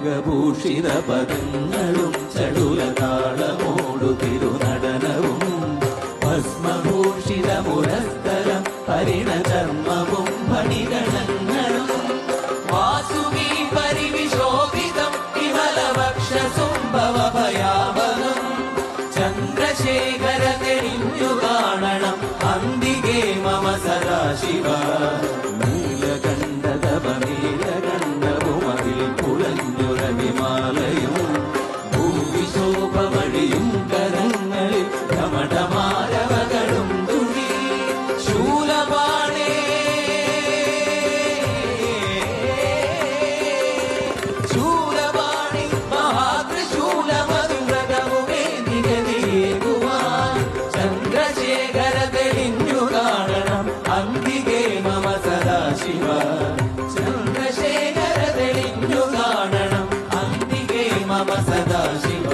നാഗഭൂഷിത പദങ്ങളും ചടുലതാളമോടു തിരുനടനവും ഭസ്മഭൂഷിത മുരസ്തരം പരിണചർമ്മവും ഫണിഗണങ്ങളും വാസുകി പരിവിശോഭിതം വിമലവക്ഷസുംഭവഭയാവനം ചന്ദ്രശേഖര തെളിഞ്ഞു കാണണം അന്തികേ മമ സദാശിവ നീലകണ്ഠതപനീലകണ്ഠവുമതിൽ കുളഞ്ഞുറവിമാലയും ഭൂവിശോഭമണിയും കരങ്ങളിൽ ഘമഠമാരവകളും തുഴി ശൂലപാണേ ശൂലപാണി മഹാത്രിശൂലമധുരകവുമേ നിഗതിയേകുവാൻ ചന്ദ്രശേഖര തെളിഞ്ഞു കാണണം അന്തികേ മമ സദാശിവ ചന്ദ്രശേഖര തെളിഞ്ഞു കാണണം അന്തികേ മമ സദാശിവ